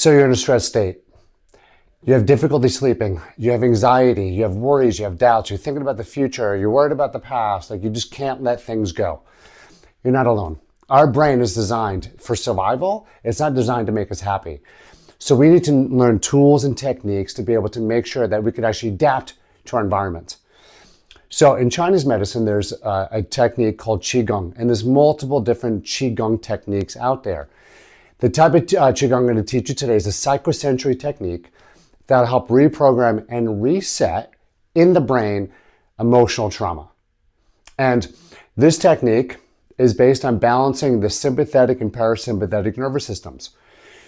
So you're in a stressed state. You have difficulty sleeping. You have anxiety. You have worries. You have doubts. You're thinking about the future. You're worried about the past. Like you just can't let things go. You're not alone. Our brain is designed for survival. It's not designed to make us happy. So we need to learn tools and techniques to be able to make sure that we can actually adapt to our environment. So in Chinese medicine, there's a technique called Qi Gong, and there's multiple different Qi Gong techniques out there. The type of Qi Gong I'm going to teach you today is a psychosensory technique that'll help reprogram and reset in the brain emotional trauma. And this technique is based on balancing the sympathetic and parasympathetic nervous systems.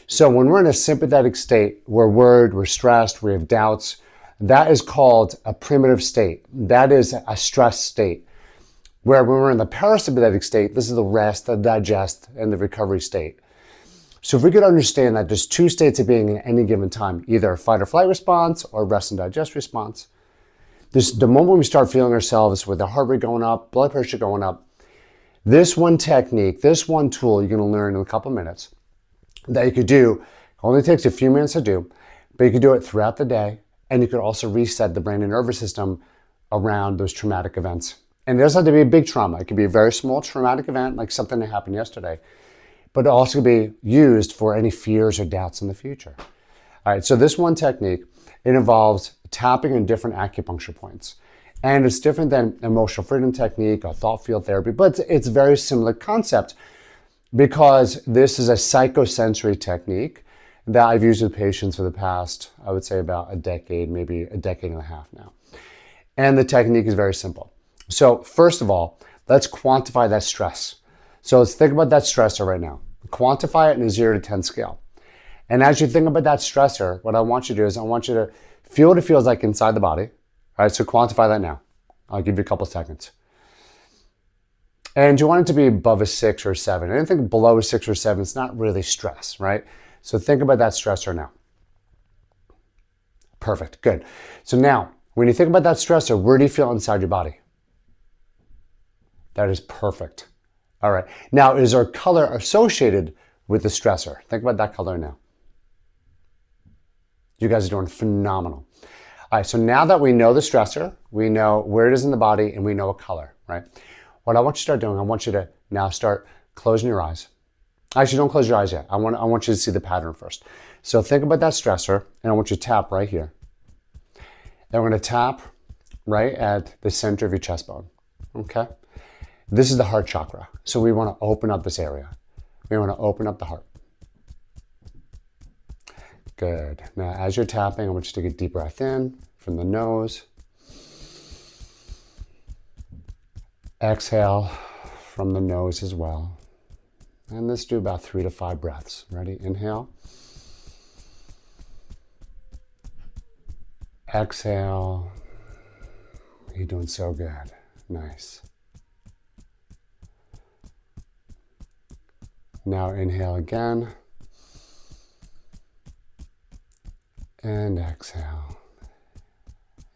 So when we're in a sympathetic state, we're worried, we're stressed, we have doubts, that is called a primitive state. That is a stress state. Where when we're in the parasympathetic state, this is the rest, the digest, and the recovery state. So if we could understand that there's two states of being at any given time, either a fight or flight response or rest and digest response. The moment we start feeling ourselves with the heart rate going up, blood pressure going up, this one technique, this one tool you're going to learn in a couple minutes that you could do, only takes a few minutes to do, but you could do it throughout the day, and you could also reset the brain and nervous system around those traumatic events. And it doesn't have to be a big trauma. It could be a very small traumatic event, like something that happened yesterday, but it also could be used for any fears or doubts in the future. All right, so this one technique, it involves tapping in different acupuncture points. And it's different than emotional freedom technique or thought field therapy, but it's a very similar concept because this is a psychosensory technique that I've used with patients for the past, I would say about a decade, maybe a decade and a half now. And the technique is very simple. So first of all, let's quantify that stress. So let's think about that stressor right now. Quantify it in a 0 to 10 scale. And as you think about that stressor, what I want you to do is I want you to feel what it feels like inside the body. All right, so quantify that now. I'll give you a couple seconds. And you want it to be above a 6 or a 7. Anything below a 6 or 7, it's not really stress, right? So think about that stressor now. Perfect, good. So now, when you think about that stressor, where do you feel inside your body? That is perfect. All right, now is there a color associated with the stressor? Think about that color now. You guys are doing phenomenal. All right, so now that we know the stressor, we know where it is in the body, and we know a color, right? What I want you to start doing, I want you to now start closing your eyes. Actually, don't close your eyes yet. I want you to see the pattern first. So think about that stressor, and I want you to tap right here. And we're going to tap right at the center of your chest bone, okay? This is the heart chakra. So we want to open up this area. We want to open up the heart. Good. Now, as you're tapping, I want you to take a deep breath in from the nose. Exhale from the nose as well. And let's do about 3 to 5 breaths. Ready? Inhale. Exhale. You're doing so good. Nice. Now inhale again. And exhale.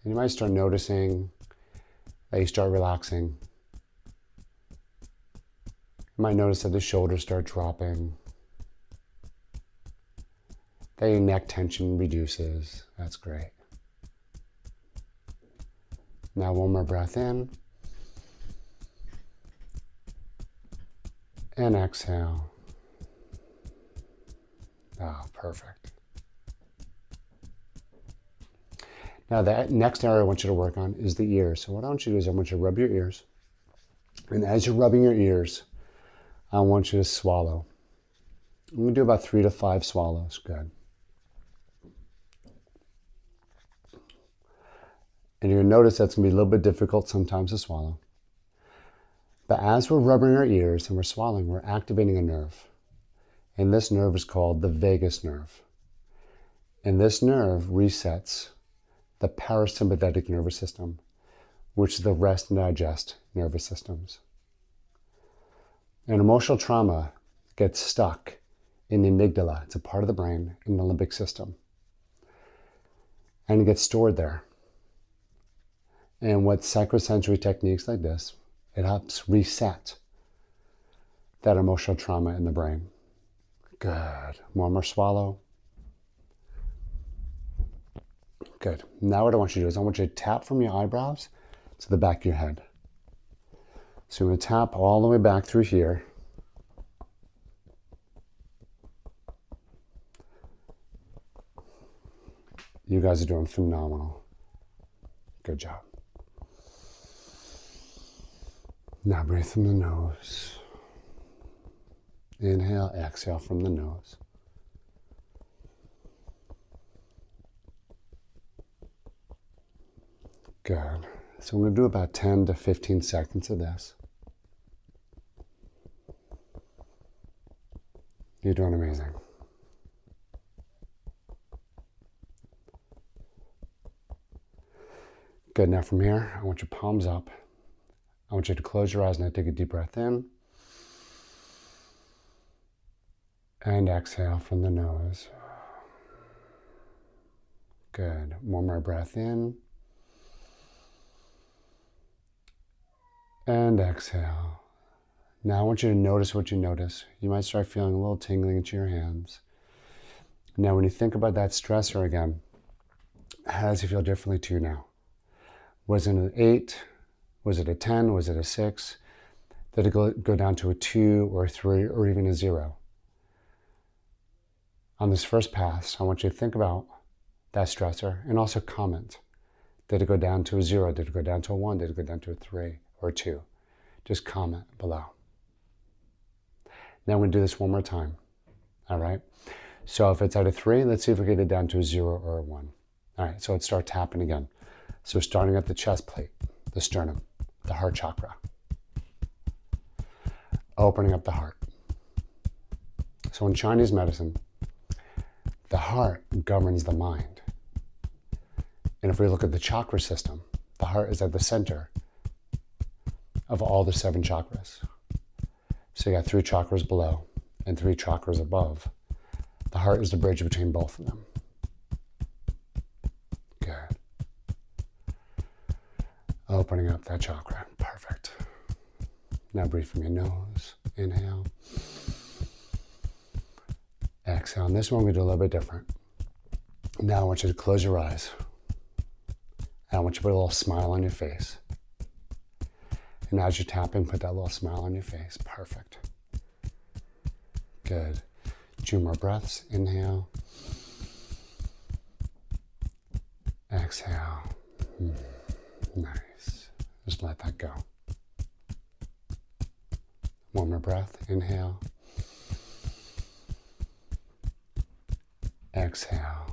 And you might start noticing that you start relaxing. You might notice that the shoulders start dropping, that your neck tension reduces. That's great. Now one more breath in. And exhale. Ah, perfect. Now the next area I want you to work on is the ears. So what I want you to do is I want you to rub your ears. And as you're rubbing your ears, I want you to swallow. I'm going to do about 3 to 5 swallows. Good. And you're going to notice that's going to be a little bit difficult sometimes to swallow. But as we're rubbing our ears and we're swallowing, we're activating a nerve. And this nerve is called the vagus nerve. And this nerve resets the parasympathetic nervous system, which is the rest and digest nervous systems. And emotional trauma gets stuck in the amygdala. It's a part of the brain in the limbic system. And it gets stored there. And with psychosensory techniques like this, it helps reset that emotional trauma in the brain. Good. One more swallow. Good. Now what I want you to do is I want you to tap from your eyebrows to the back of your head. So I'm going to tap all the way back through here. You guys are doing phenomenal. Good job. Now breathe from the nose. Inhale, exhale from the nose. Good. So I'm going to do about 10 to 15 seconds of this. You're doing amazing. Good. Now from here, I want your palms up. I want you to close your eyes and take a deep breath in. And exhale from the nose. Good. One more breath in. And exhale. Now I want you to notice what you notice. You might start feeling a little tingling into your hands. Now when you think about that stressor again, how does it feel differently to you now? Was it an 8? Was it a 10? Was it a 6? Did it go down to a 2 or a 3 or even a 0? On this first pass, I want you to think about that stressor and also comment. Did it go down to a 0? Did it go down to a 1? Did it go down to a 3 or a 2? Just comment below. Now we're going to do this one more time. All right? So if it's at a 3, let's see if we get it down to a 0 or a 1. All right, so let's start tapping again. So starting at the chest plate, the sternum, the heart chakra. Opening up the heart. So in Chinese medicine, the heart governs the mind. And if we look at the chakra system, the heart is at the center of all the 7 chakras. So you got 3 chakras below and 3 chakras above. The heart is the bridge between both of them. Good. Opening up that chakra. Perfect. Now breathe from your nose. Inhale. Exhale. And this one we do a little bit different. Now I want you to close your eyes. And I want you to put a little smile on your face. And as you're tapping, put that little smile on your face. Perfect. Good. 2 more breaths. Inhale. Exhale. Nice. Just let that go. One more breath. Inhale. Exhale.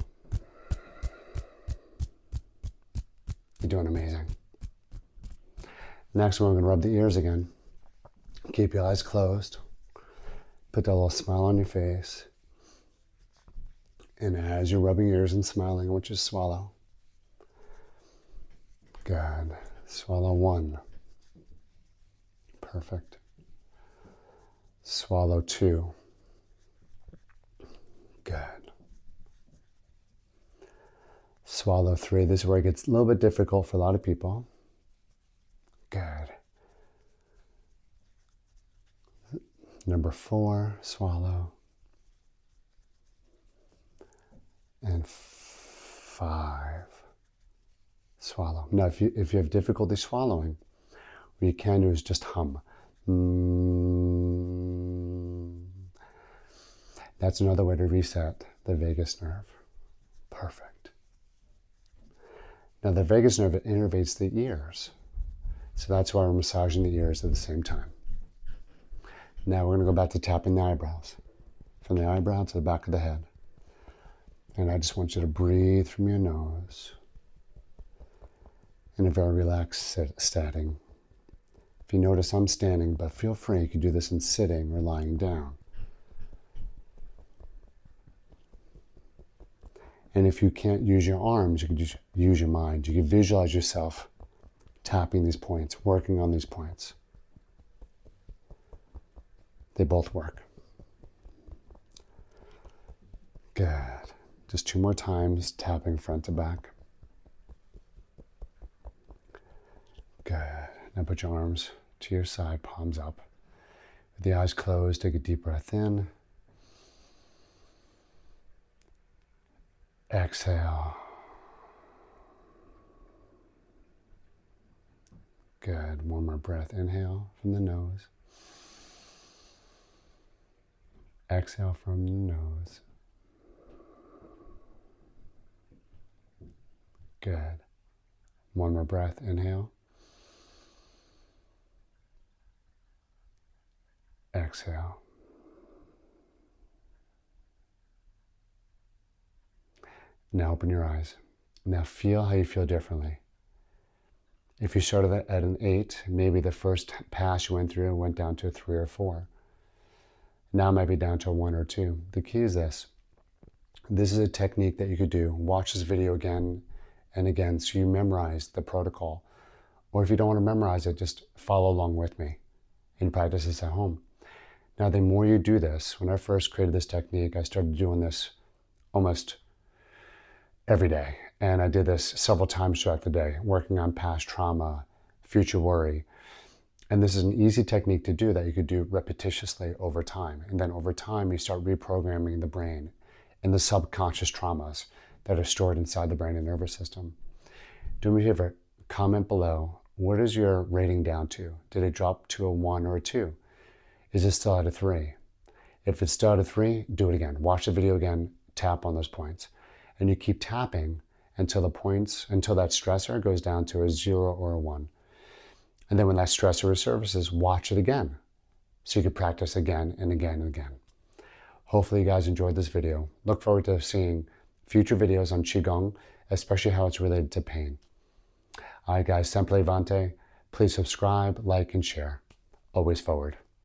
You're doing amazing. Next, we're going to rub the ears again. Keep your eyes closed. Put that little smile on your face. And as you're rubbing your ears and smiling, I want you to swallow. Good. Swallow 1. Perfect. Swallow 2. Good. Swallow 3. This is where it gets a little bit difficult for a lot of people. Good. Number 4, swallow. And 5, swallow. Now, if you have difficulty swallowing, what you can do is just hum. That's another way to reset the vagus nerve. Perfect. Now, the vagus nerve innervates the ears. So that's why we're massaging the ears at the same time. Now we're going to go back to tapping the eyebrows. From the eyebrow to the back of the head. And I just want you to breathe from your nose in a very relaxed setting. If you notice I'm standing, but feel free, you can do this in sitting or lying down. And if you can't use your arms, you can just use your mind. You can visualize yourself tapping these points, working on these points. They both work. Good. Just 2 more times, tapping front to back. Good. Now put your arms to your side, palms up. With the eyes closed, take a deep breath in. Exhale. Good. One more breath. Inhale from the nose. Exhale from the nose. Good. One more breath. Inhale. Exhale. Now open your eyes. Now feel how you feel differently. If you started at an 8, maybe the first pass you went through went down to a 3 or 4. Now it might be down to a 1 or 2. The key is this. This is a technique that you could do. Watch this video again and again so you memorize the protocol. Or if you don't want to memorize it, just follow along with me and practice this at home. Now, the more you do this, when I first created this technique, I started doing this almost every day. And I did this several times throughout the day, working on past trauma, future worry. And this is an easy technique to do that you could do repetitiously over time. And then over time, you start reprogramming the brain and the subconscious traumas that are stored inside the brain and nervous system. Do me a favor, comment below, what is your rating down to? Did it drop to a 1 or a 2? Is it still at a 3? If it's still at a 3, do it again. Watch the video again, tap on those points. And you keep tapping until that stressor goes down to a 0 or a 1. And then when that stressor resurfaces, watch it again. So you can practice again and again and again. Hopefully you guys enjoyed this video. Look forward to seeing future videos on Qi Gong, especially how it's related to pain. All right, guys, sempre levante. Please subscribe, like, and share. Always forward.